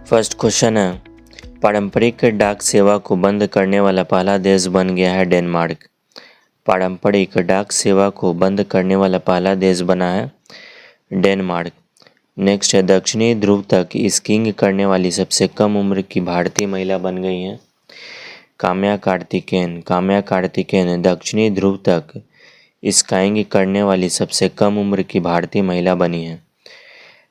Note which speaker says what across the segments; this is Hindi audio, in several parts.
Speaker 1: फर्स्ट क्वेश्चन है, पारंपरिक डाक सेवा को बंद करने वाला पहला देश बन गया है डेनमार्क। पारंपरिक डाक सेवा को बंद करने वाला पहला देश बना है डेनमार्क। नेक्स्ट है, दक्षिणी ध्रुव तक स्कीइंग करने वाली सबसे कम उम्र की भारतीय महिला बन गई हैं काम्या कार्तिकेयन। काम्या कार्तिकेयन दक्षिणी ध्रुव तक स्काइंग करने वाली सबसे कम उम्र की भारतीय महिला बनी है।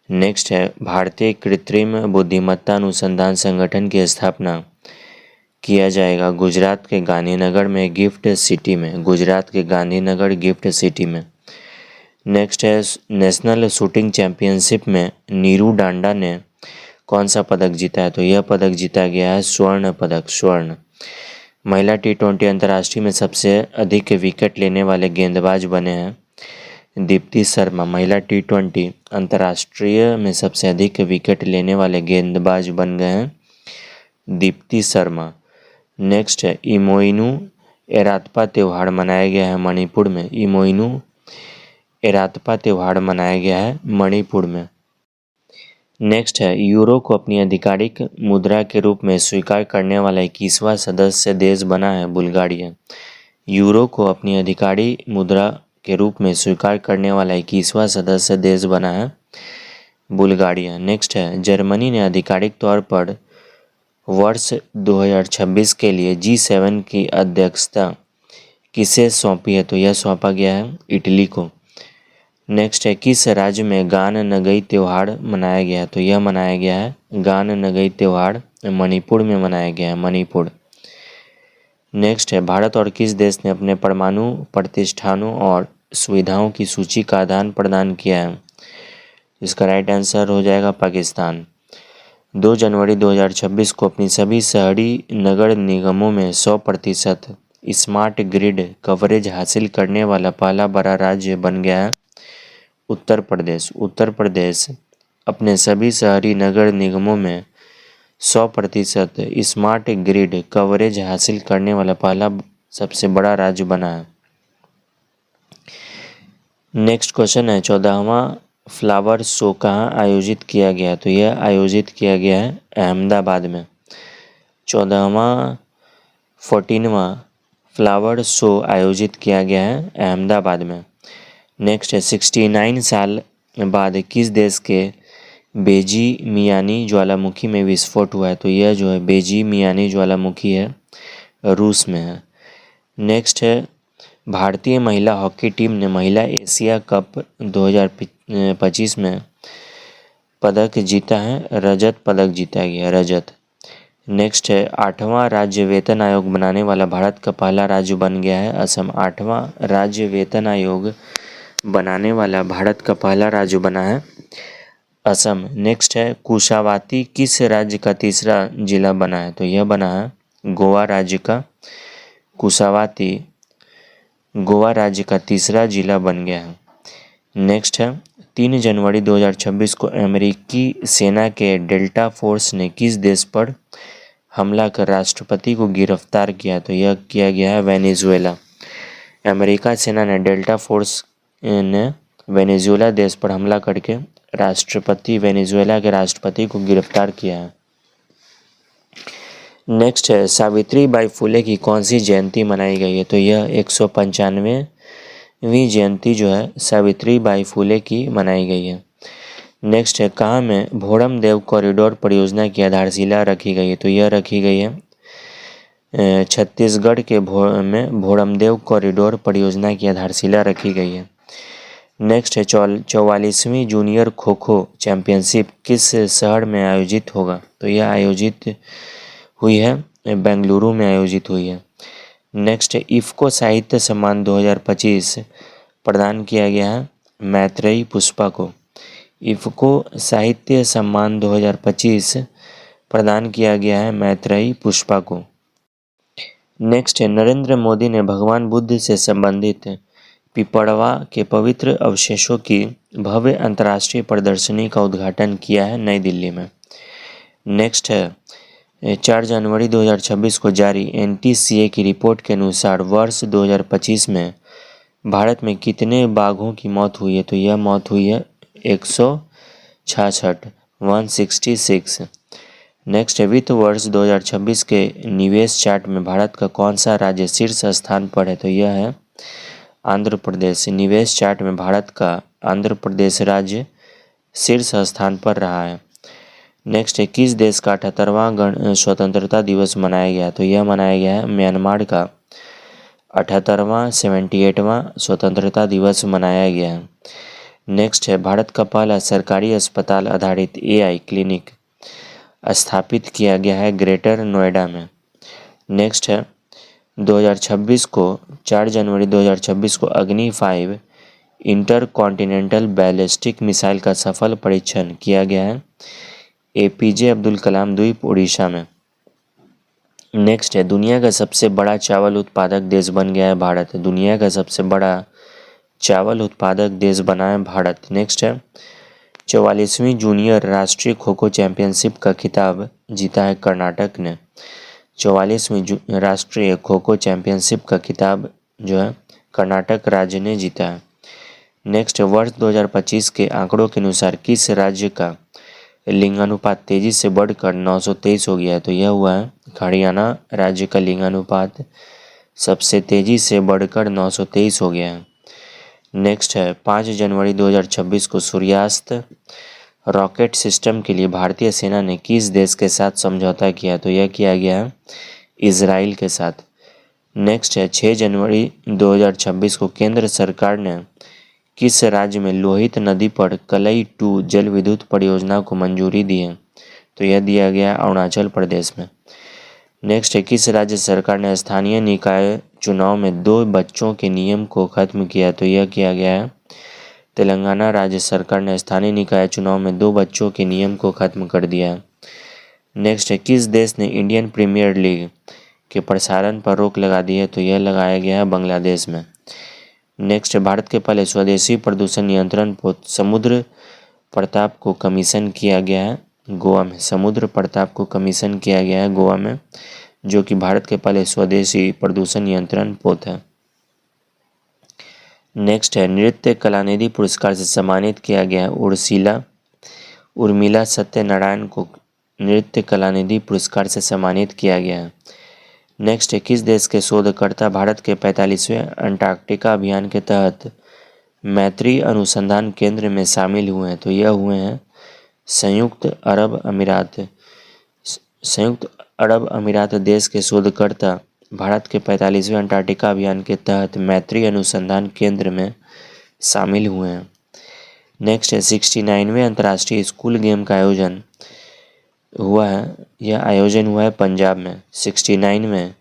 Speaker 1: नेक्स्ट है, भारतीय कृत्रिम बुद्धिमत्ता अनुसंधान संगठन की स्थापना किया जाएगा गुजरात के गांधीनगर में गिफ्ट सिटी में। गुजरात के गांधीनगर गिफ्ट सिटी में। नेक्स्ट है, नेशनल शूटिंग चैंपियनशिप में नीरू डांडा ने कौन सा पदक जीता है? तो यह पदक जीता गया है स्वर्ण पदक, स्वर्ण। महिला T20 अंतर्राष्ट्रीय में सबसे अधिक विकेट लेने वाले गेंदबाज बने हैं दीप्ति शर्मा। महिला T20 अंतर्राष्ट्रीय में सबसे अधिक विकेट लेने वाले गेंदबाज बन गए हैं दीप्ति शर्मा। नेक्स्ट है, इमोइनू एरातपा त्यौहार मनाया गया है मणिपुर में। इमोइनू एरातपा त्यौहार मनाया गया है मणिपुर में। नेक्स्ट है, यूरो को अपनी आधिकारिक मुद्रा के रूप में स्वीकार करने वाला 21वां सदस्य देश बना है बुल्गारिया। यूरो को अपनी आधिकारिक मुद्रा के रूप में स्वीकार करने वाला 21वां सदस्य देश बना है बुल्गारिया। नेक्स्ट है, जर्मनी ने आधिकारिक तौर पर वर्ष 2026 के लिए G7 की अध्यक्षता किसे सौंपी है? तो यह सौंपा गया है इटली को। नेक्स्ट है, किस राज्य में गान नगई त्योहार मनाया गया है? तो यह मनाया गया है गान नगई त्योहार मणिपुर में मनाया गया है, मणिपुर। नेक्स्ट है, भारत और किस देश ने अपने परमाणु प्रतिष्ठानों और सुविधाओं की सूची का आदान प्रदान किया है? इसका राइट आंसर हो जाएगा पाकिस्तान। 2 जनवरी 2026 को अपनी सभी शहरी नगर निगमों में 100% स्मार्ट ग्रिड कवरेज हासिल करने वाला पहला बड़ा राज्य बन गया है उत्तर प्रदेश। उत्तर प्रदेश अपने सभी शहरी नगर निगमों में 100% स्मार्ट ग्रिड कवरेज हासिल करने वाला पहला सबसे बड़ा राज्य बना है। नेक्स्ट क्वेश्चन है, 14वां फ्लावर शो कहाँ आयोजित किया गया? तो यह आयोजित किया गया है अहमदाबाद में। 14वां फ्लावर शो आयोजित किया गया है अहमदाबाद में। नेक्स्ट है, 69 साल बाद किस देश के बेजी मियानी ज्वालामुखी में विस्फोट हुआ है? तो यह जो है बेजी मियानी ज्वालामुखी है रूस में है। नेक्स्ट है, भारतीय महिला हॉकी टीम ने महिला एशिया कप 2025 में पदक जीता है, रजत पदक जीता गया, रजत। नेक्स्ट है, 8वां राज्य वेतन आयोग बनाने वाला भारत का पहला राज्य बन गया है असम। 8वां राज्य वेतन आयोग बनाने वाला भारत का पहला राज्य बना है असम। नेक्स्ट है, कुशावाती किस राज्य का तीसरा जिला बना है? तो यह बना है गोवा राज्य का। कुशावाती गोवा राज्य का तीसरा जिला बन गया है। नेक्स्ट है, 3 जनवरी 2026 को अमेरिकी सेना के डेल्टा फोर्स ने किस देश पर हमला कर राष्ट्रपति को गिरफ्तार किया? तो यह किया गया है वेनेजुएला। अमेरिका सेना ने डेल्टा फोर्स ने वेनेजुएला देश पर हमला करके वेनेजुएला के राष्ट्रपति को गिरफ्तार किया है। नेक्स्ट है, सावित्री बाई फुले की कौन सी जयंती मनाई गई है? तो यह 195वीं जयंती जो है सावित्री बाई फुले की मनाई गई है। नेक्स्ट है, कहाँ में भोरम देव कॉरिडोर परियोजना की आधारशिला रखी गई है? तो यह रखी गई है छत्तीसगढ़ के भोरमदेव कॉरिडोर परियोजना की आधारशिला रखी गई है। नेक्स्ट है, 44वीं जूनियर खो खो चैंपियनशिप किस शहर में आयोजित होगा? तो यह आयोजित हुई है बेंगलुरु में आयोजित हुई है। नेक्स्ट है, इफ्को साहित्य सम्मान 2025 प्रदान किया गया है मैत्रेयी पुष्पा को। इफ्को साहित्य सम्मान 2025 प्रदान किया गया है मैत्रेयी पुष्पा को। नेक्स्ट है, नरेंद्र मोदी ने भगवान बुद्ध से संबंधित पिपड़वा के पवित्र अवशेषों की भव्य अंतर्राष्ट्रीय प्रदर्शनी का उद्घाटन किया है नई दिल्ली में। नेक्स्ट है, 4 जनवरी 2026 को जारी NTCA की रिपोर्ट के अनुसार वर्ष 2025 में भारत में कितने बाघों की मौत हुई है? तो यह मौत हुई है 166। नेक्स्ट है वित्त वर्ष 2026 के निवेश चार्ट में भारत का कौन सा राज्य शीर्ष स्थान पर है? तो यह है आंध्र प्रदेश। निवेश चार्ट में भारत का आंध्र प्रदेश राज्य शीर्ष स्थान पर रहा है। नेक्स्ट है किस देश का 78वां स्वतंत्रता दिवस मनाया गया? तो यह मनाया गया है म्यांमार का 78वां स्वतंत्रता दिवस मनाया गया है। नेक्स्ट है भारत का पहला सरकारी अस्पताल आधारित AI क्लिनिक स्थापित किया गया है ग्रेटर नोएडा में। नेक्स्ट है 4 जनवरी 2026 को अग्नि 5 इंटर कॉन्टिनेंटल बैलिस्टिक मिसाइल का सफल परीक्षण किया गया है APJ अब्दुल कलाम द्वीप उड़ीसा में। नेक्स्ट है दुनिया का सबसे बड़ा चावल उत्पादक देश बन गया है भारत। दुनिया का सबसे बड़ा चावल उत्पादक देश बना है भारत। नेक्स्ट है 44वीं जूनियर राष्ट्रीय खो खो चैंपियनशिप का खिताब जीता है कर्नाटक ने। 44वीं राष्ट्रीय खो खो चैंपियनशिप का खिताब जो है कर्नाटक राज्य ने जीता है। नेक्स्ट वर्ष 2025 के आंकड़ों के अनुसार किस राज्य का लिंगानुपात तेजी से बढ़कर 923 हो गया है? तो यह हुआ है हरियाणा राज्य का लिंगानुपात सबसे तेजी से बढ़कर 923 हो गया है। नेक्स्ट है 5 जनवरी 2026 को सूर्यास्त रॉकेट सिस्टम के लिए भारतीय सेना ने किस देश के साथ समझौता किया? तो यह किया गया है इजराइल के साथ। नेक्स्ट है 6 जनवरी 2026 को केंद्र सरकार ने किस राज्य में लोहित नदी पर कलई 2 जल विद्युत परियोजना को मंजूरी दी है? तो यह दिया गया है अरुणाचल प्रदेश में। नेक्स्ट है किस राज्य सरकार ने स्थानीय निकाय चुनाव में 2 बच्चों के नियम को खत्म किया? तो यह किया गया है तेलंगाना राज्य सरकार ने स्थानीय निकाय चुनाव में 2 बच्चों के नियम को खत्म कर दिया है। नेक्स्ट है किस देश ने इंडियन प्रीमियर लीग के प्रसारण पर रोक लगा दी है? तो यह लगाया गया है बांग्लादेश में। नेक्स्ट है भारत के पहले स्वदेशी प्रदूषण नियंत्रण पोत समुद्र प्रताप को कमीशन किया गया है गोवा में। समुद्र प्रताप को कमीशन किया गया है गोवा में, जो कि भारत के पहले स्वदेशी प्रदूषण नियंत्रण पोत है। नेक्स्ट है नृत्य कलानिधि पुरस्कार से सम्मानित किया गया है उर्मिला सत्यनारायण को नृत्य कलानिधि पुरस्कार से सम्मानित किया गया है। नेक्स्ट है किस देश के शोधकर्ता भारत के 45वें अंटार्कटिका अभियान के तहत मैत्री अनुसंधान केंद्र में शामिल हुए हैं? तो यह हुए हैं संयुक्त अरब अमीरात देश के शोधकर्ता भारत के 45वें अंटार्कटिका अभियान के तहत मैत्री अनुसंधान केंद्र में शामिल हुए हैं। नेक्स्ट है 69वें अंतर्राष्ट्रीय स्कूल गेम का आयोजन हुआ है। यह आयोजन हुआ है पंजाब में। 69वें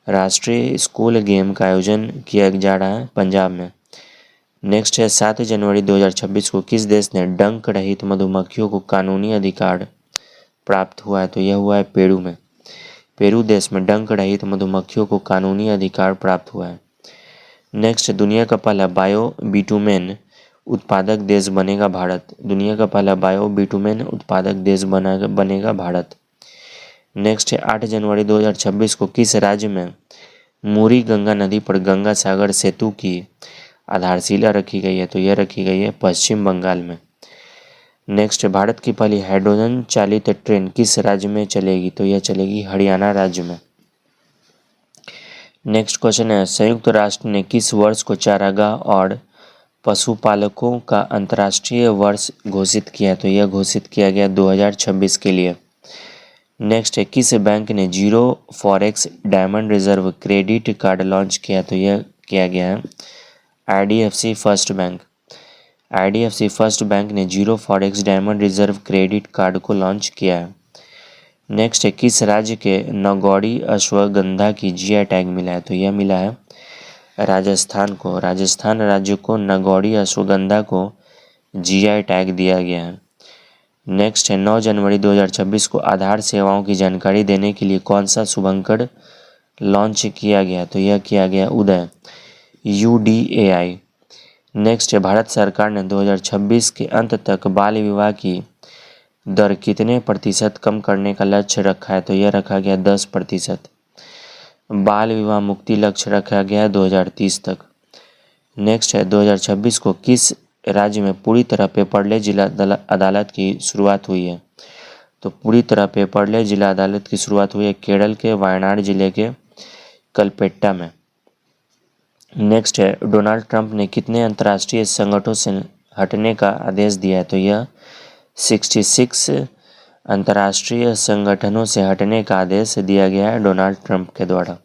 Speaker 1: राष्ट्रीय स्कूल गेम का आयोजन किया जा रहा है पंजाब में। नेक्स्ट है 7 जनवरी 2026 को किस देश ने डंक रहित मधुमक्खियों को कानूनी अधिकार प्राप्त हुआ है? तो यह हुआ है पेरू में। पेरू देश में डंक रहित मधुमक्खियों को कानूनी अधिकार प्राप्त हुआ है। नेक्स्ट दुनिया का पहला बायो बिटुमेन उत्पादक देश बनेगा भारत। दुनिया का पहला बायो बिटुमेन उत्पादक देश बनेगा भारत। नेक्स्ट है 8 जनवरी 2026 को किस राज्य में मुरी गंगा नदी पर गंगा सागर सेतु की आधारशिला रखी गई है? तो यह रखी गई है पश्चिम बंगाल में। नेक्स्ट भारत की पहली हाइड्रोजन चालित ट्रेन किस राज्य में चलेगी? तो यह चलेगी हरियाणा राज्य में। नेक्स्ट क्वेश्चन है संयुक्त राष्ट्र ने किस वर्ष को चारागाह और पशुपालकों का अंतर्राष्ट्रीय वर्ष घोषित किया? तो यह घोषित किया गया 2026 के लिए। नेक्स्ट है किस बैंक ने zero forex diamond reserve credit card launch किया? तो यह किया गया है IDFC first bank. IDFC first bank ने zero forex diamond reserve credit card को लॉन्च किया है। नेक्स्ट है किस राज्य के नगौड़ी अश्वगंधा की GI टैग मिला है? तो यह मिला है राजस्थान को। राजस्थान राज्य को नगौड़ी अश्वगंधा को GI टैग दिया गया है। नेक्स्ट है 9 जनवरी 2026 को आधार सेवाओं की जानकारी देने के लिए कौन सा शुभंकर लॉन्च किया गया? तो यह किया गया उदय UDAI। नेक्स्ट है भारत सरकार ने 2026 के अंत तक बाल विवाह की दर कितने प्रतिशत कम करने का लक्ष्य रखा है? तो यह रखा गया 10%। बाल विवाह मुक्ति लक्ष्य रखा गया है 2030 तक। नेक्स्ट है 2026 को किस राज्य में पूरी तरह पेपरलेस जिला अदालत की शुरुआत हुई है? तो पूरी तरह पेपरलेस जिला अदालत की शुरुआत हुई है केरल के वायनाड जिले के कलपेट्टा में। नेक्स्ट है, डोनाल्ड ट्रंप ने कितने अंतर्राष्ट्रीय संगठनों से हटने का आदेश दिया है? तो यह 66 अंतर्राष्ट्रीय संगठनों से हटने का आदेश दिया गया है डोनाल्ड ट्रंप के द्वारा।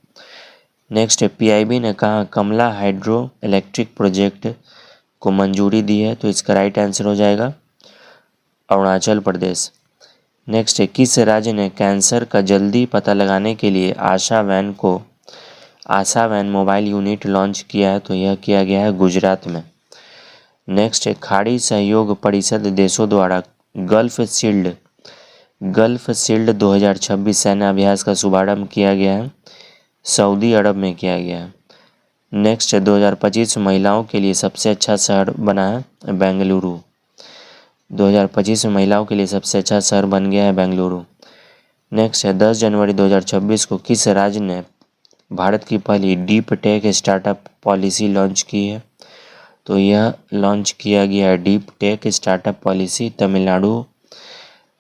Speaker 1: नेक्स्ट है, पीआईबी ने कहा कमला हाइड्रो इलेक्ट्रिक प्रोजेक्ट को मंजूरी दी है? तो इसका राइट आंसर हो जाएगा अरुणाचल प्रदेश। नेक्स्ट है, किस राज्य ने कैंसर का जल्दी पता लगाने के लिए आशा वैन मोबाइल यूनिट लॉन्च किया है? तो यह किया गया है गुजरात में। नेक्स्ट है, खाड़ी सहयोग परिषद देशों द्वारा गल्फ शील्ड 2026 सैन्य अभ्यास का शुभारंभ किया गया है, सऊदी अरब में किया गया है। नेक्स्ट है, 2025 महिलाओं के लिए सबसे अच्छा शहर बना है बेंगलुरु। 2025 में महिलाओं के लिए सबसे अच्छा शहर बन गया है बेंगलुरु। नेक्स्ट है, 10 जनवरी 2026 को किस राज्य ने भारत की पहली deep tech startup policy launch की है? तो यह लॉन्च किया गया है deep tech startup policy Tamil Nadu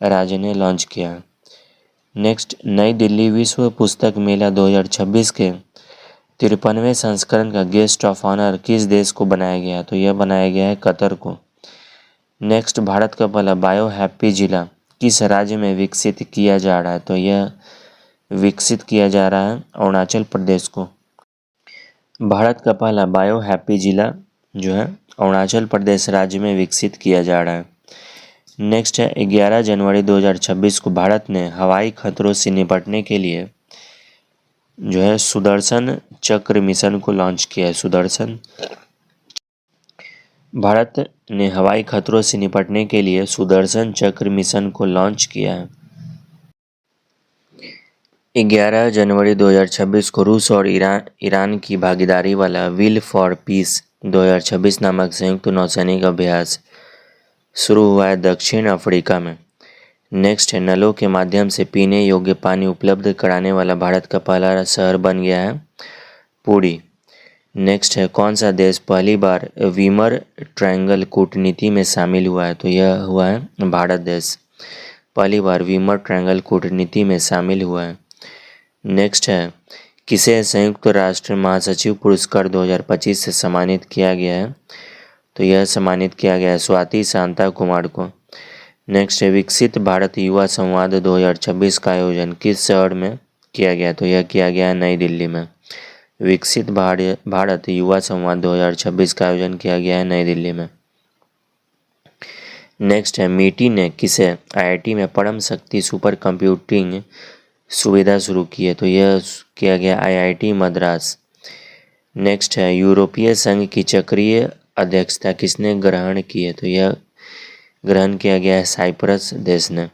Speaker 1: राज्य ने लॉन्च किया है। नेक्स्ट, नई दिल्ली विश्व पुस्तक मेला 2026 के 53वें संस्करण का गेस्ट ऑफ ऑनर किस देश को बनाया गया? तो यह बनाया गया है कतर को। नेक्स्ट, भारत का पहला बायो हैप्पी जिला किस राज्य में विकसित किया जा रहा है? तो यह विकसित किया जा रहा है अरुणाचल प्रदेश को। भारत का पहला बायो हैप्पी जिला जो है अरुणाचल प्रदेश राज्य में विकसित किया जा रहा है। नेक्स्ट है, 11 जनवरी 2026 को भारत ने हवाई खतरों से निपटने के लिए जो है सुदर्शन चक्र मिशन को लॉन्च किया है। भारत ने हवाई खतरों से निपटने के लिए सुदर्शन चक्र मिशन को लॉन्च किया है। 11 जनवरी 2026 को रूस और ईरान की भागीदारी वाला व्हील फॉर पीस 2026 नामक संयुक्त नौसैनिक अभ्यास शुरू हुआ है दक्षिण अफ्रीका में। नेक्स्ट है, नलों के माध्यम से पीने योग्य पानी उपलब्ध कराने वाला भारत का पहला शहर बन गया है पुरी। नेक्स्ट है, कौन सा देश पहली बार वीमर ट्रायंगल कूटनीति में शामिल हुआ है? तो यह हुआ है भारत देश पहली बार वीमर ट्रायंगल कूटनीति में शामिल हुआ है। नेक्स्ट है, किसे संयुक्त राष्ट्र महासचिव पुरस्कार 2025 से सम्मानित किया गया है? तो यह सम्मानित किया गया है स्वाति शांता कुमार को। नेक्स्ट है, विकसित भारत युवा संवाद 2026 का आयोजन किस शहर में किया गया? तो यह किया गया है नई दिल्ली में। विकसित भारत युवा संवाद 2026 का आयोजन किया गया है नई दिल्ली में। नेक्स्ट है, मीटी ने किसे आईआईटी में परम शक्ति सुपर कंप्यूटिंग सुविधा शुरू की है? तो यह किया गया आईआईटी मद्रास। नेक्स्ट है, यूरोपीय संघ की चक्रीय अध्यक्षता किसने ग्रहण की है? तो यह ग्रहण किया गया है साइप्रस देश ने।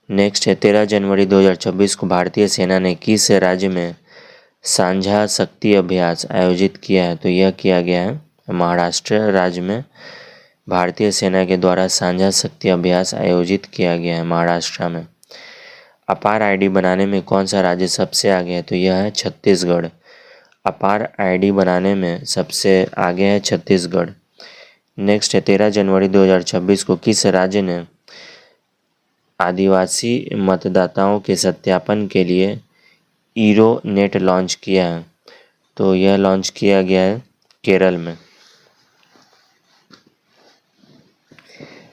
Speaker 1: नेक्स्ट है, 13 जनवरी 2026 को भारतीय सेना ने किस राज्य में साझा शक्ति अभ्यास आयोजित किया है? तो यह किया गया है महाराष्ट्र राज्य में भारतीय सेना के द्वारा साझा शक्ति अभ्यास आयोजित किया गया है महाराष्ट्र में। अपार आईडी बनाने में कौन सा राज्य सबसे आगे है? तो यह है छत्तीसगढ़। अपार आईडी बनाने में सबसे आगे है छत्तीसगढ़। नेक्स्ट है, 13 जनवरी 2026 को किस राज्य ने आदिवासी मतदाताओं के सत्यापन के लिए ईरो नेट लॉन्च किया है? तो यह लॉन्च किया गया है केरल में।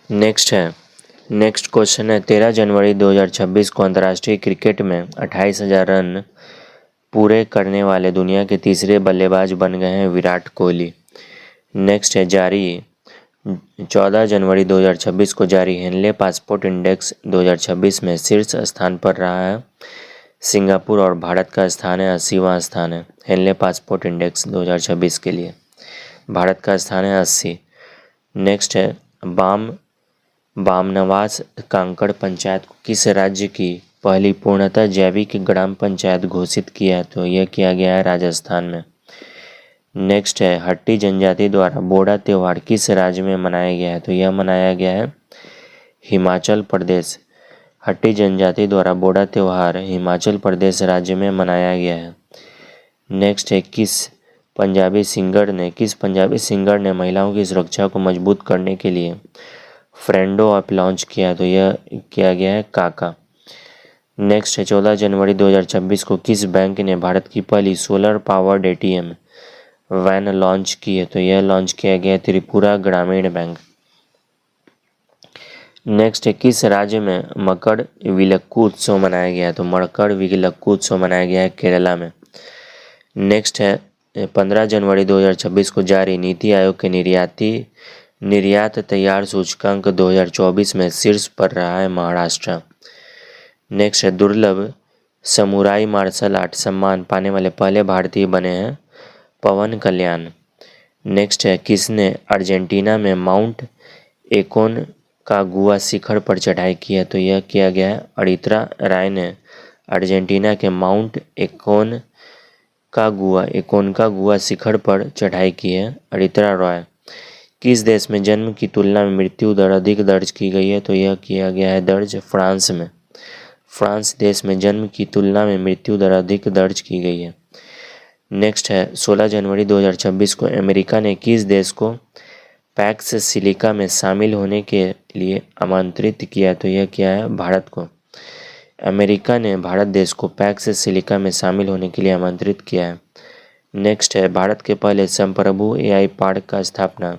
Speaker 1: नेक्स्ट क्वेश्चन है, 13 जनवरी 2026 को अंतर्राष्ट्रीय क्रिकेट में 28,000 रन पूरे करने वाले दुनिया के तीसरे बल्लेबाज बन गए हैं विराट कोहली। नेक्स्ट है, 14 जनवरी 2026 को जारी हेनले पासपोर्ट इंडेक्स 2026 में शीर्ष स्थान पर रहा है सिंगापुर और भारत का स्थान है 80वां स्थान है। हेनले पासपोर्ट इंडेक्स 2026 के लिए भारत का स्थान है 80। नेक्स्ट है, बामनवास कांकड़ पंचायत को किस राज्य की पहली पूर्णतः जैविक ग्राम पंचायत घोषित किया है? तो यह किया गया है राजस्थान में। नेक्स्ट है, हट्टी जनजाति द्वारा बोड़ा त्यौहार किस राज्य में मनाया गया है? तो यह मनाया गया है हिमाचल प्रदेश। हट्टी जनजाति द्वारा बोड़ा त्यौहार हिमाचल प्रदेश राज्य में मनाया गया है। नेक्स्ट है, किस पंजाबी सिंगर ने महिलाओं की सुरक्षा को मजबूत करने के लिए फ्रेंडो ऐप लॉन्च किया, तो यह किया गया है काका। नेक्स्ट है 14 जनवरी 2026 को किस बैंक ने भारत की पहली solar powered ATM van launch की है, तो यह लॉन्च किया गया है त्रिपुरा ग्रामीण बैंक। नेक्स्ट है किस राज्य में मकर विलक्कू उत्सव मनाया गया है, तो मकर विलक्कू उत्सव मनाया गया है केरला में। नेक्स्ट है 15 जनवरी 2026 को जारी नीति आयोग के निर्यात तैयार सूचकांक 2024 में शीर्ष पर रहा है महाराष्ट्र। नेक्स्ट है दुर्लभ समुराई मार्शल आर्ट सम्मान पाने वाले पहले भारतीय बने हैं पवन कल्याण। नेक्स्ट है किसने अर्जेंटीना में माउंट एकोन का गुआ शिखर पर चढ़ाई की है, तो यह किया गया है अरित्रा राय ने अर्जेंटीना के माउंट एकोन का गुआ शिखर पर चढ़ाई की है अरित्रा रॉय। किस देश में जन्म की तुलना में मृत्यु दर अधिक दर्ज की गई है, तो यह किया गया है दर्ज फ्रांस में। फ्रांस देश में जन्म की तुलना में मृत्यु दर अधिक दर्ज की गई है। नेक्स्ट है 16 जनवरी 2026 को अमेरिका ने किस देश को पैक्स सिलिका में शामिल होने के लिए आमंत्रित किया, तो यह किया है भारत को। अमेरिका ने भारत देश को पैक्स सिलिका में शामिल होने के लिए आमंत्रित किया है। नेक्स्ट है भारत के पहले संप्रभु AI पार्क का स्थापना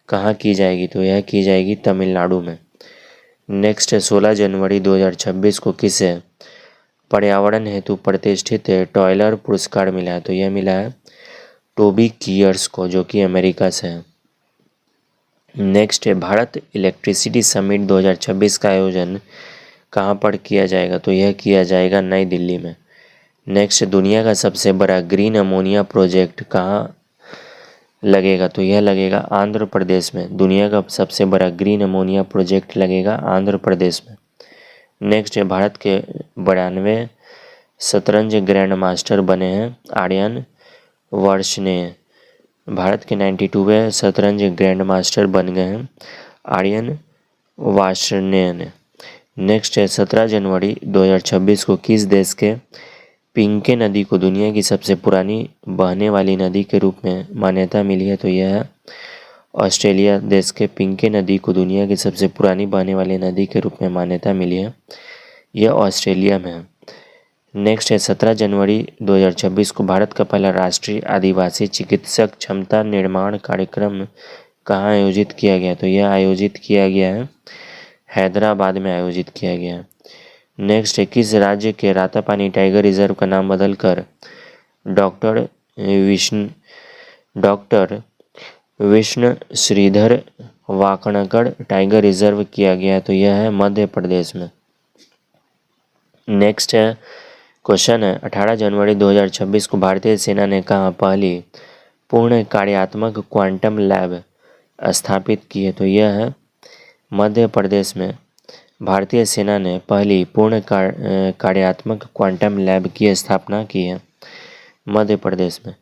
Speaker 1: कहाँ की जाएगी, तो यह की जाएगी तमिलनाडु में। नेक्स्ट है 16 जनवरी 2026 को किसे पर्यावरण हेतु प्रतिष्ठित टॉयलर पुरस्कार मिला है, तो यह मिला है टोबी कियर्स को, जो कि अमेरिका से है। नेक्स्ट है भारत इलेक्ट्रिसिटी समिट 2026 का आयोजन कहाँ पर किया जाएगा, तो यह किया जाएगा नई दिल्ली में। नेक्स्ट दुनिया का सबसे बड़ा ग्रीन अमोनिया प्रोजेक्ट कहाँ लगेगा, तो यह लगेगा आंध्र प्रदेश में। दुनिया का सबसे बड़ा ग्रीन अमोनिया प्रोजेक्ट लगेगा आंध्र प्रदेश में। नेक्स्ट है भारत के 92वें शतरंज ग्रैंड मास्टर बने हैं आर्यन वार्ष्णेय। भारत के 92वें शतरंज ग्रैंड मास्टर बन गए हैं आर्यन वार्ष्णेय ने। नेक्स्ट है 17 जनवरी 2026 को किस देश के पिंके नदी को दुनिया की सबसे पुरानी बहने वाली नदी के रूप में मान्यता मिली है, तो यह है ऑस्ट्रेलिया देश के पिंके नदी को दुनिया की सबसे पुरानी बहने वाली नदी के रूप में मान्यता मिली है, यह ऑस्ट्रेलिया में है। नेक्स्ट है 17 जनवरी 2026 को भारत का पहला राष्ट्रीय आदिवासी चिकित्सक क्षमता निर्माण कार्यक्रम कहाँ आयोजित किया गया, तो यह आयोजित किया गया है हैदराबाद में आयोजित किया गया है। नेक्स्ट है किस राज्य के रातापानी टाइगर रिजर्व का नाम बदलकर doctor Vishnu Shridhar Wakankar tiger reserve किया गया है, तो यह है मध्य प्रदेश में। नेक्स्ट है क्वेश्चन है 18 जनवरी 2026 को भारतीय सेना ने कहाँ पहली पूर्ण कार्यात्मक क्वांटम लैब स्थापित की है, तो यह है मध्य प्रदेश में। भारतीय सेना ने पहली पूर्ण कार्यात्मक क्वांटम लैब की स्थापना की है मध्य प्रदेश में।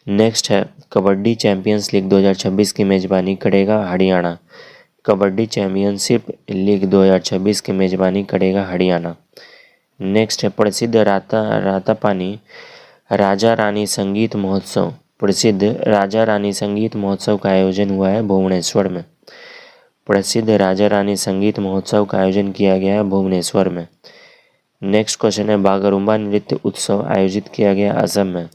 Speaker 1: नेक्स्ट है कबड्डी चैंपियंस लीग 2026 की मेजबानी करेगा हरियाणा। कबड्डी चैंपियनशिप लीग 2026 की मेजबानी करेगा हरियाणा। नेक्स्ट है प्रसिद्ध रातापानी राजा रानी संगीत महोत्सव। प्रसिद्ध राजा रानी संगीत महोत्सव का आयोजन हुआ है भुवनेश्वर में। प्रसिद्ध राजा रानी संगीत महोत्सव का आयोजन किया गया है भुवनेश्वर में। नेक्स्ट क्वेश्चन है बागरुम्बा नृत्य उत्सव आयोजित किया गया असम में।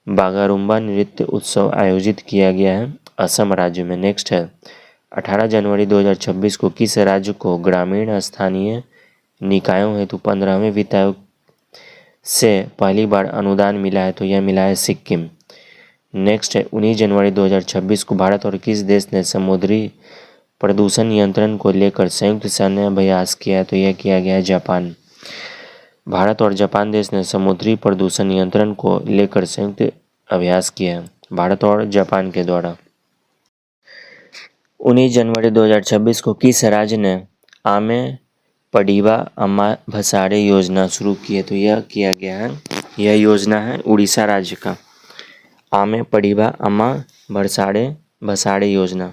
Speaker 1: बागरुम्बा नृत्य उत्सव आयोजित किया गया है असम राज्य में। नेक्स्ट है 18 जनवरी 2026 को किस राज्य को ग्रामीण स्थानीय निकायों हेतु 15वें वित्त आयोग से पहली बार अनुदान मिला है, तो यह मिला है सिक्किम। नेक्स्ट है 19 जनवरी 2026 को भारत और किस देश ने समुद्री प्रदूषण नियंत्रण को लेकर संयुक्त सैन्य अभ्यास किया है, तो यह किया गया है जापान। भारत और जापान देश ने समुद्री प्रदूषण नियंत्रण को लेकर संयुक्त अभ्यास किया है भारत और जापान के द्वारा। 19 जनवरी 2026 को किस राज्य ने आमे पड़ीवा अम्मा भसाड़े योजना शुरू की है, तो यह किया गया है, यह योजना है उड़ीसा राज्य का आमे पड़ीवा अम्मा भसाड़े योजना।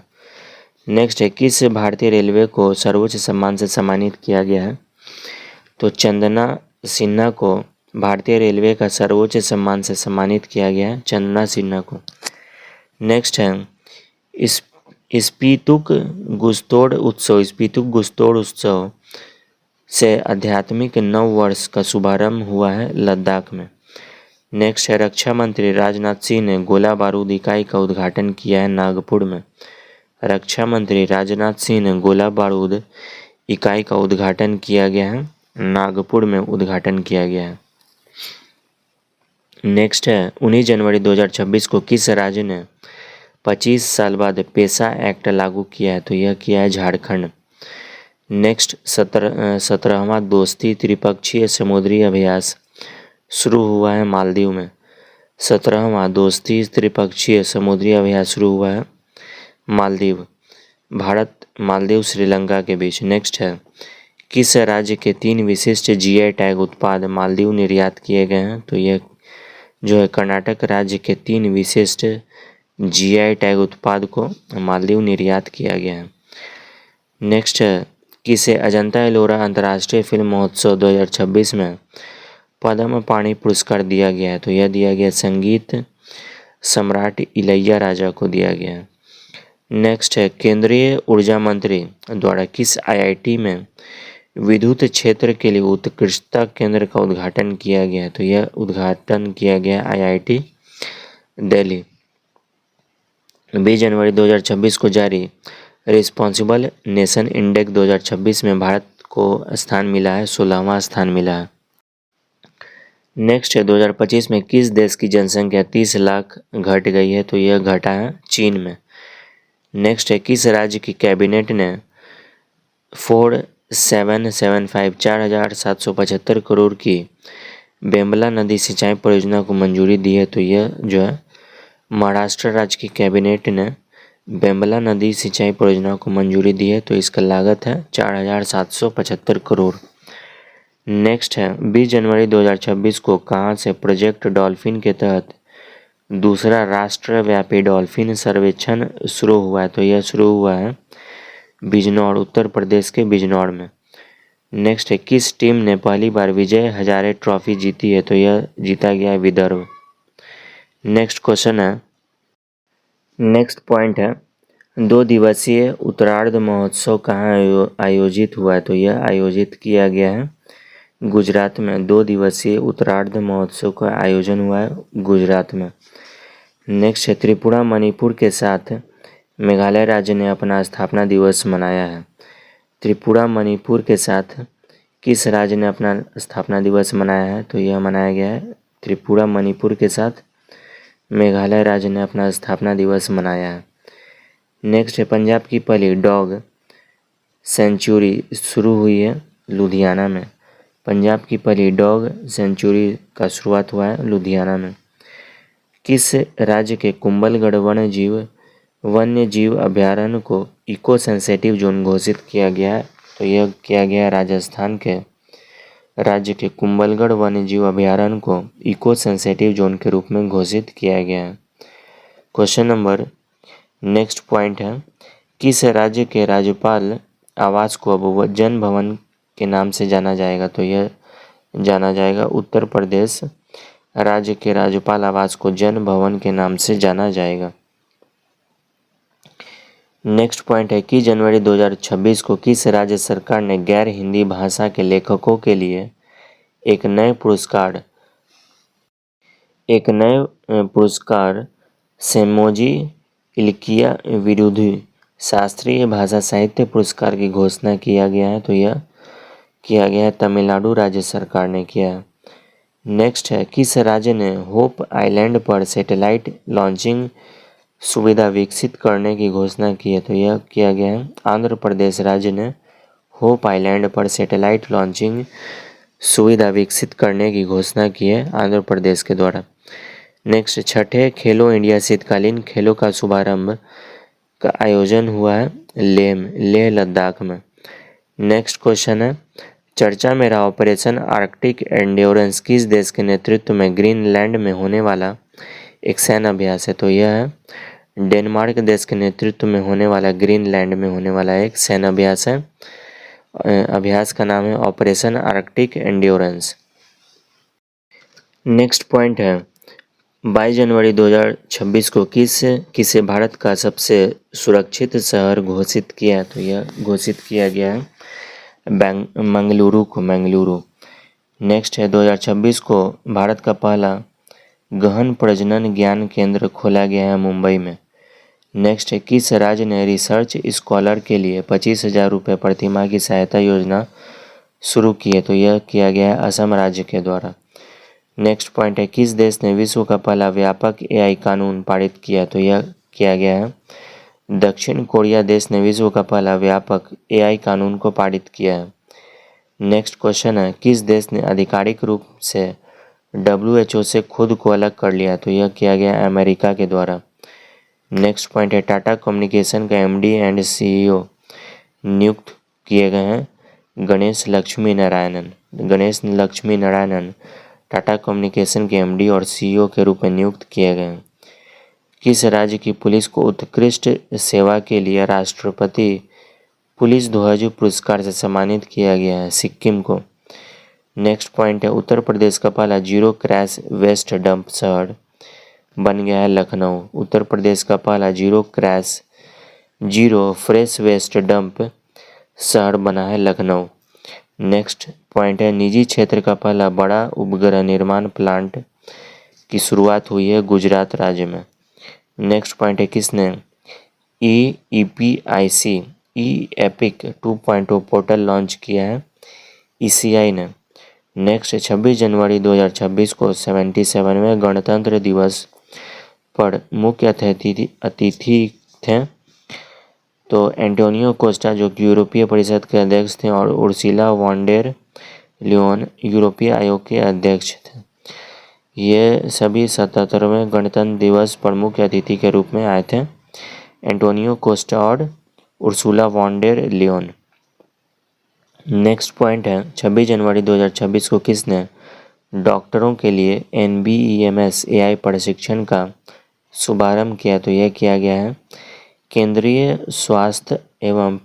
Speaker 1: नेक्स्ट है किस भारतीय रेलवे को सर्वोच्च सम्मान से सम्मानित किया गया है, तो चंदना सिन्हा को भारतीय रेलवे का सर्वोच्च सम्मान से सम्मानित किया गया है चंदना सिन्हा को। नेक्स्ट है स्पीतुक गुस्तोड़ उत्सव से आध्यात्मिक नव वर्ष का शुभारंभ हुआ है लद्दाख में। नेक्स्ट है, रक्षा मंत्री राजनाथ सिंह ने गोला बारूद इकाई का उद्घाटन किया है नागपुर में। रक्षा मंत्री राजनाथ सिंह ने गोला बारूद इकाई का उद्घाटन किया गया है, नागपुर में उद्घाटन किया गया है। नेक्स्ट है, 19 जनवरी 2026 को किस राज्य ने 25 साल बाद पेसा एक्ट लागू किया है? तो यह किया है झारखंड। नेक्स्ट, 17वां दोस्ती त्रिपक्षीय समुद्री अभ्यास शुरू हुआ है मालदीव में। 17वां दोस्ती त्रिपक्षीय समुद्री अभ्यास शुरू हुआ है मालदीव, भारत मालदीव श्रीलंका के बीच। नेक्स्ट है, किस राज्य के 3 विशिष्ट जीआई टैग उत्पाद मालदीव निर्यात किए गए हैं? तो यह जो है कर्नाटक राज्य के 3 विशिष्ट जीआई टैग उत्पाद को मालदीव निर्यात किया गया है। नेक्स्ट है, किसे अजंता एलोरा अंतर्राष्ट्रीय फिल्म महोत्सव 2026 में पद्म पाणि पुरस्कार दिया गया है? तो यह दिया गया संगीत सम्राट इलैया राजा को दिया गया है। नेक्स्ट है, केंद्रीय ऊर्जा मंत्री द्वारा किस आईआईटी में विद्युत क्षेत्र के लिए उत्कृष्टता केंद्र का उद्घाटन किया गया है? तो यह उद्घाटन किया गया आईआईटी दिल्ली। 20 जनवरी 2026 को जारी रिस्पॉन्सिबल नेशन इंडेक्स 2026 में भारत को स्थान मिला है, 16वां स्थान मिला है। नेक्स्ट है, 2025 में किस देश की जनसंख्या 30 लाख घट गई है? तो यह घटा है चीन में। नेक्स्ट है, किस राज्य की कैबिनेट ने 4775 करोड़ की बेम्बला नदी सिंचाई परियोजना को मंजूरी दी है? तो यह जो है महाराष्ट्र राज्य की कैबिनेट ने बेम्बला नदी सिंचाई परियोजना को मंजूरी दी है, तो इसका लागत है 4775 करोड़। नेक्स्ट है, 20 जनवरी 2026 को कहां से प्रोजेक्ट डॉल्फिन के तहत दूसरा राष्ट्रव्यापी डॉल्फिन सर्वेक्षण शुरू हुआ है? तो यह शुरू हुआ है बिजनौर, उत्तर प्रदेश के बिजनौर में। नेक्स्ट है, किस टीम ने पहली बार विजय हजारे ट्रॉफी जीती है? तो यह जीता गया है विदर्भ। नेक्स्ट क्वेश्चन है, नेक्स्ट पॉइंट है, 2 दिवसीय उत्तरार्ध महोत्सव कहाँ आयोजित हुआ है? तो यह आयोजित किया गया है गुजरात में। 2 दिवसीय उत्तरार्ध महोत्सव का आयोजन हुआ है गुजरात में। नेक्स्ट है, त्रिपुरा मणिपुर के साथ मेघालय राज्य ने अपना स्थापना दिवस मनाया है। त्रिपुरा मणिपुर के साथ किस राज्य ने अपना स्थापना दिवस मनाया है? तो यह मनाया गया है त्रिपुरा मणिपुर के साथ मेघालय राज्य ने अपना स्थापना दिवस मनाया है। नेक्स्ट है, पंजाब की पहली डॉग सेंचुरी शुरू हुई है लुधियाना में। पंजाब की पहली डॉग सेंचुरी का शुरुआत हुआ है लुधियाना में। किस राज्य के कुंभलगढ़ वन्य जीव अभयारण्य को इको सेंसिटिव जोन घोषित किया गया है? तो यह किया गया राजस्थान के राज्य के कुंभलगढ़ वन्य जीव अभयारण्य को इको सेंसिटिव जोन के रूप में घोषित किया गया है। क्वेश्चन नंबर नेक्स्ट पॉइंट है, किस राज्य के राज्यपाल आवास को अब जन भवन के नाम से जाना जाएगा? तो यह जाना जाएगा उत्तर प्रदेश राज्य के राज्यपाल आवास को जन भवन के नाम से जाना जाएगा। नेक्स्ट पॉइंट है कि जनवरी 2026 को किस राज्य सरकार ने गैर हिंदी भाषा के लेखकों के लिए एक नए पुरस्कार सेमोजी इल्किया विरुधु शास्त्रीय भाषा साहित्य पुरस्कार की घोषणा किया गया है? तो यह किया गया है तमिलनाडु राज्य सरकार ने किया है। नेक्स्ट है, किस राज्य ने होप आइलैंड पर सैटेलाइट लॉन्चिंग सुविधा विकसित करने की घोषणा की है? तो यह किया गया है आंध्र प्रदेश राज्य ने होप आइलैंड पर सैटेलाइट लॉन्चिंग सुविधा विकसित करने की घोषणा की है आंध्र प्रदेश के द्वारा। नेक्स्ट, छठे खेलो इंडिया शीतकालीन खेलों का शुभारंभ का आयोजन हुआ है लेह लद्दाख में। नेक्स्ट क्वेश्चन है, चर्चा में रहा ऑपरेशन आर्कटिक एंड्योरेंस किस देश के नेतृत्व में ग्रीनलैंड में होने वाला एक सैन्य अभ्यास है? तो यह है डेनमार्क देश के नेतृत्व में होने वाला ग्रीनलैंड में होने वाला एक सैन्य अभ्यास है। अभ्यास का नाम है operation Arctic endurance. Next point है, 22 जनवरी 2026 को किसे भारत का सबसे सुरक्षित शहर घोषित किया? तो यह घोषित किया गया है मंगलुरु को, मंगलुरु। नेक्स्ट है 2026 को भारत का पहला गहन प्रजनन ज्ञान केंद्र खोला गया है मुंबई में। नेक्स्ट है किस राज्य ने रिसर्च स्कॉलर के लिए 25,000 रुपये प्रतिमाह की सहायता योजना शुरू की है? तो यह किया गया है असम राज्य के द्वारा। नेक्स्ट पॉइंट है किस देश ने विश्व का पहला व्यापक एआई कानून पारित किया? तो यह किया गया है दक्षिण कोरिया देश ने विश्व का पहला व्यापक एआई कानून को पारित किया है। नेक्स्ट क्वेश्चन है किस देश ने आधिकारिक रूप से WHO से खुद को अलग कर लिया? तो यह किया गया अमेरिका के द्वारा। नेक्स्ट पॉइंट है टाटा कम्युनिकेशन का MD एंड CEO नियुक्त किए गए हैं गणेश लक्ष्मी नारायणन। गणेश लक्ष्मी नारायणन टाटा कम्युनिकेशन के MD और CEO के रूप में नियुक्त किए गए हैं। किस राज्य की पुलिस को उत्कृष्ट सेवा के लिए राष्ट्रपति पुलिस ध्वज पुरस्कार से सम्मानित किया गया है? सिक्किम को। नेक्स्ट पॉइंट है उत्तर प्रदेश का पहला जीरो क्रैश वेस्ट डंप शहर बन गया है लखनऊ। उत्तर प्रदेश का पहला जीरो फ्रेश वेस्ट डंप शहर बना है लखनऊ। नेक्स्ट पॉइंट है निजी क्षेत्र का पहला बड़ा उपग्रह निर्माण प्लांट की शुरुआत हुई है गुजरात राज्य में। नेक्स्ट पॉइंट है किसने EPIC एपिक 2.0 पोर्टल लॉन्च किया है? ECI ने। नेक्स्ट 26 जनवरी 2026 को 77वें गणतंत्र दिवस पर मुख्य अतिथि थे तो एंटोनियो कोस्टा जो कि यूरोपीय परिषद के अध्यक्ष थे और उर्सुला वॉन डेर लियोन यूरोपीय आयोग के अध्यक्ष थे। ये सभी 77वें गणतंत्र दिवस पर मुख्य अतिथि के रूप में आए थे एंटोनियो कोस्टा और Ursula von der Leyen. Next point है 26 जनवरी 2026 को किसने डॉक्टरों के लिए NBEMS AI प्रशिक्षण का शुभारंभ किया? तो यह किया गया है केंद्रीय स्वास्थ्य एवं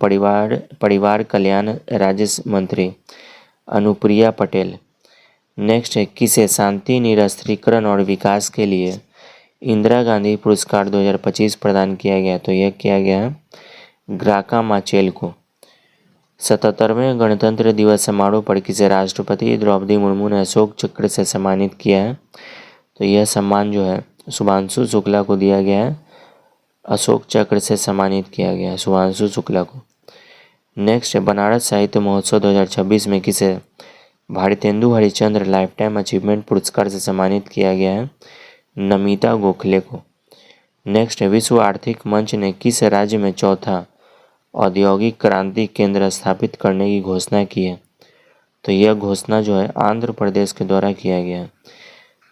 Speaker 1: परिवार कल्याण राज्य मंत्री अनुप्रिया पटेल। नेक्स्ट है किसे शांति निरस्त्रीकरण और विकास के लिए इंदिरा गांधी पुरस्कार 2025 प्रदान किया गया? तो यह किया गया है ग्राका माचेल को। 77वें गणतंत्र दिवस समारोह पर किसे राष्ट्रपति द्रौपदी मुर्मू ने अशोक चक्र से सम्मानित किया है? तो यह सम्मान जो है शुभांशु शुक्ला को दिया गया है, अशोक चक्र से सम्मानित किया गया है शुभांशु शुक्ला को। नेक्स्ट है बनारस साहित्य महोत्सव 2026 में किसे Bharatendu Harishchandra life time achievement पुरस्कार से सम्मानित किया गया है? नमिता गोखले को। नेक्स्ट है विश्व आर्थिक मंच ने किस राज्य में चौथा औद्योगिक क्रांति केंद्र स्थापित करने की घोषणा की है? तो यह घोषणा जो है आंध्र प्रदेश के द्वारा किया गया है।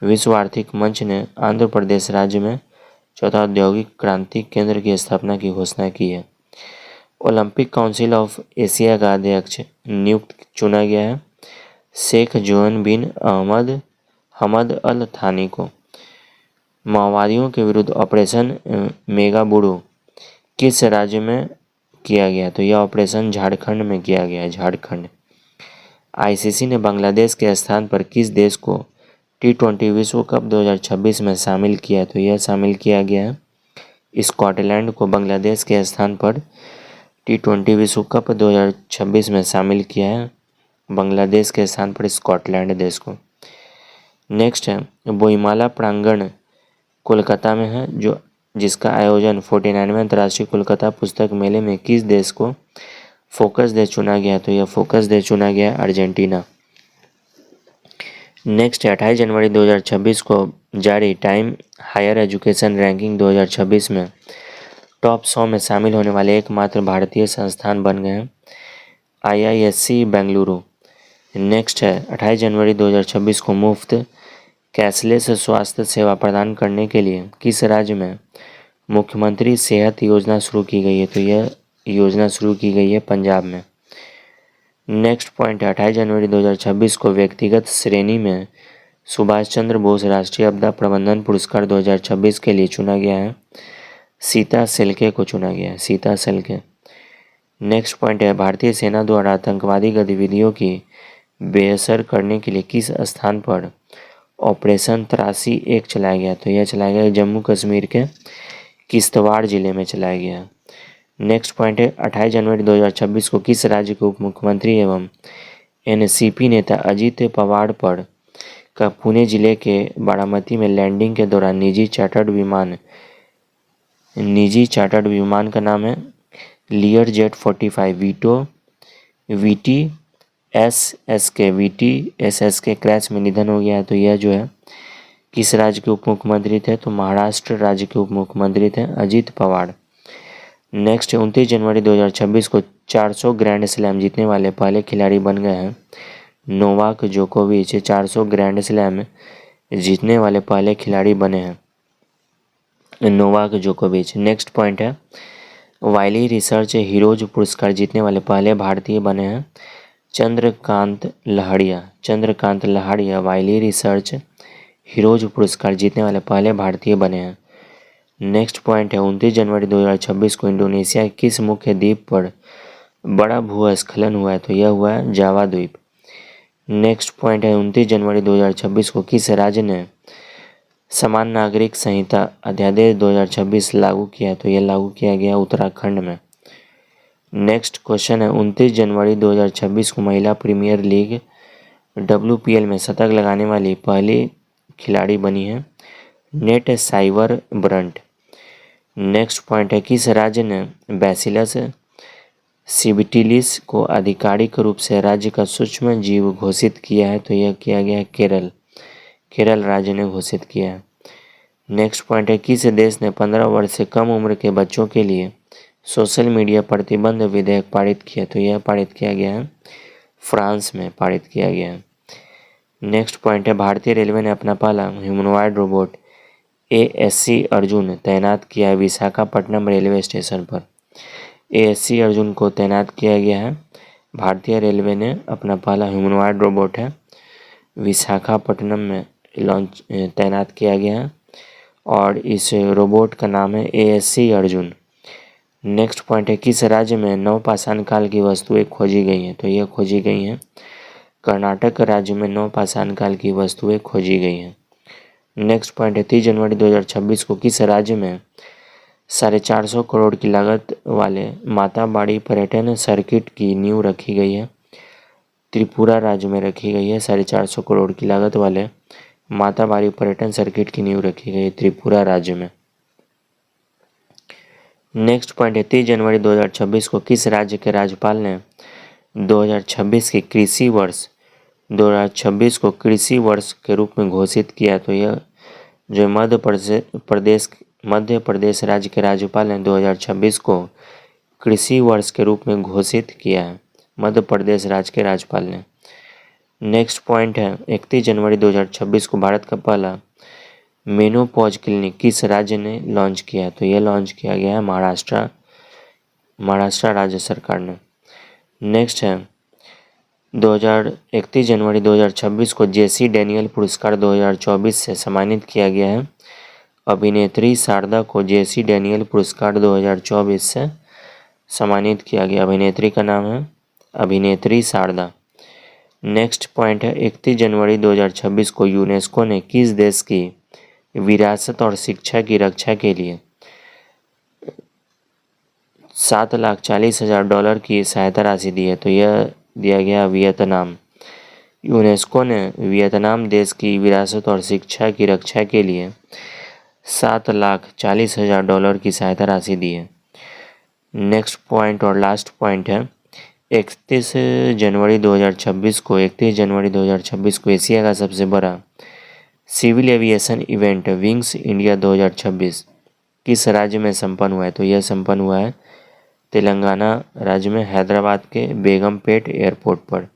Speaker 1: विश्व आर्थिक मंच ने आंध्र प्रदेश राज्य में चौथा औद्योगिक क्रांति केंद्र की स्थापना की घोषणा की है। ओलंपिक काउंसिल ऑफ एशिया का अध्यक्ष नियुक्त चुना गया है शेख जोहन बिन हमद अल थानी को। माओवादियों के विरुद्ध ऑपरेशन मेगाबुडू किस राज्य में किया गया? तो यह ऑपरेशन झारखंड में किया गया है, झारखंड। ICC ने बांग्लादेश के स्थान पर किस देश को T20 विश्व कप 2026 में शामिल किया? तो यह शामिल किया गया है स्कॉटलैंड को। बांग्लादेश के स्थान पर T20 विश्व कप 2026 में शामिल किया है बांग्लादेश के स्थान पर स्कॉटलैंड देश को। नेक्स्ट है बोईमाला प्रांगण कोलकाता में है जिसका आयोजन 49वें अंतर्राष्ट्रीय कोलकाता पुस्तक मेले में किस देश को फोकस डे चुना गया? तो यह फोकस डे चुना गया अर्जेंटीना। नेक्स्ट 28 जनवरी 2026 को जारी टाइम हायर एजुकेशन रैंकिंग 2026 में टॉप 100 में शामिल होने वाले एकमात्र भारतीय संस्थान बन गए हैं IISc बेंगलुरु। नेक्स्ट है 28 जनवरी 2026 को मुफ्त कैशलेस स्वास्थ्य सेवा प्रदान करने के लिए किस राज्य में मुख्यमंत्री सेहत योजना शुरू की गई है? तो यह योजना शुरू की गई है पंजाब में। नेक्स्ट पॉइंट है 28 जनवरी 2026 को व्यक्तिगत श्रेणी में सुभाष चंद्र बोस राष्ट्रीय आपदा प्रबंधन पुरस्कार 2026 के लिए चुना गया है सीता सेल्के को चुना गया है, सीता सेल्के। नेक्स्ट पॉइंट है भारतीय सेना द्वारा आतंकवादी गतिविधियों की बेअसर करने के लिए किस स्थान पर ऑपरेशन 83-1 चलाया गया, तो यह चलाया गया जम्मू कश्मीर के किश्तवाड़ जिले में चलाया गया। नेक्स्ट पॉइंट है 28 जनवरी 2026 को किस राज्य के उप मुख्यमंत्री एवं एनसीपी नेता अजित पवार पर का पुणे जिले के बारामती में लैंडिंग के दौरान निजी चार्टर्ड विमान का नाम है लियर जेट 45 VTSS के क्रैश में निधन हो गया है। तो यह जो है किस राज्य के उप मुख्यमंत्री थे, तो महाराष्ट्र राज्य के उप मुख्यमंत्री थे अजित पवार। नेक्स्ट 29 जनवरी 2026 को 400 ग्रैंड स्लैम जीतने वाले पहले खिलाड़ी बन गए हैं नोवाक जोकोविच। 400 ग्रैंड स्लैम जीतने वाले पहले खिलाड़ी बने हैं नोवाक जोकोविच। नेक्स्ट पॉइंट है वाइली रिसर्च हीरोज पुरस्कार जीतने वाले पहले भारतीय बने हैं चंद्रकांत लहाड़िया वाइली रिसर्च हीरोज पुरस्कार जीतने वाले पहले भारतीय बने हैं। नेक्स्ट पॉइंट है 29 जनवरी 2026 को इंडोनेशिया के किस मुख्य द्वीप पर बड़ा भूस्खलन हुआ है, तो यह हुआ है जावा द्वीप। नेक्स्ट पॉइंट है 29 जनवरी 2026 को किस राज्य ने समान नागरिक संहिता अध्यादेश 2026 लागू किया है, तो यह लागू किया गया उत्तराखंड में। नेक्स्ट क्वेश्चन है 29 जनवरी 2026 को महिला प्रीमियर लीग WPL में शतक लगाने वाली पहली खिलाड़ी बनी है Nat Sciver Brunt. Next point है किस राज्य ने बैसिलस सिबिटिलिस को आधिकारिक रूप से राज्य का सूक्ष्म जीव घोषित किया है, तो यह किया गया है केरल राज्य ने घोषित किया है। नेक्स्ट पॉइंट है किस देश ने 15 वर्ष से कम उम्र के बच्चों के लिए सोशल मीडिया प्रतिबंध विधेयक पारित किया, तो यह पारित किया गया है फ्रांस में पारित किया गया है। नेक्स्ट पॉइंट है भारतीय रेलवे ने अपना पहला ह्यूमनॉइड रोबोट ASC अर्जुन तैनात किया है विशाखापट्टनम रेलवे स्टेशन पर। ASC अर्जुन को तैनात किया गया है, भारतीय रेलवे ने अपना पहला ह्यूमनॉइड रोबोट है विशाखापट्टनम में तैनात किया गया है और इस रोबोट का नाम है ASC अर्जुन। नेक्स्ट पॉइंट है किस राज्य में नवपाषाण काल की वस्तुएं खोजी गई हैं, तो यह खोजी गई हैं कर्नाटक राज्य में नवपाषाण काल की वस्तुएं खोजी गई हैं। नेक्स्ट पॉइंट है 30 जनवरी 2026 को किस राज्य में 450 करोड़ की लागत वाले माताबाड़ी पर्यटन सर्किट की नींव रखी गई है, त्रिपुरा राज्य में रखी गई है। 450 करोड़ की लागत वाले माताबाड़ी पर्यटन सर्किट की नींव रखी गई है त्रिपुरा राज्य में। नेक्स्ट पॉइंट है 30 जनवरी 2026 को किस राज्य के राज्यपाल ने 2026 को कृषि वर्ष के रूप में घोषित किया, तो यह जो मध्य प्रदेश राज्य के राज्यपाल ने 2026 को कृषि वर्ष के रूप में घोषित किया है मध्य प्रदेश राज्य के राज्यपाल ने। नेक्स्ट पॉइंट है 31 जनवरी 2026 को भारत का पहला मेनोपॉज क्लिनिक किस राज्य ने लॉन्च किया, तो यह लॉन्च किया गया है महाराष्ट्र राज्य सरकार ने। नेक्स्ट है 31 जनवरी 2026 को JC डैनियल पुरस्कार 2024 से सम्मानित किया गया है अभिनेत्री शारदा को JC डैनियल पुरस्कार 2024 से सम्मानित किया गया। अभिनेत्री का नाम है अभिनेत्री शारदा। नेक्स्ट पॉइंट है 31 जनवरी 2026 को यूनेस्को ने किस देश की विरासत और शिक्षा की रक्षा के लिए $740,000 की सहायता राशि दी है, तो यह दिया गया वियतनाम। यूनेस्को ने वियतनाम देश की विरासत और शिक्षा की रक्षा के लिए $740,000 की सहायता राशि दी है। नेक्स्ट पॉइंट और लास्ट पॉइंट है 31 जनवरी 2026 को एशिया का सबसे बड़ा civil aviation event Wings India 2026 किस राज्य में संपन्न हुआ है, तो यह संपन्न हुआ है तेलंगाना राज्य में हैदराबाद के बेगमपेट एयरपोर्ट पर।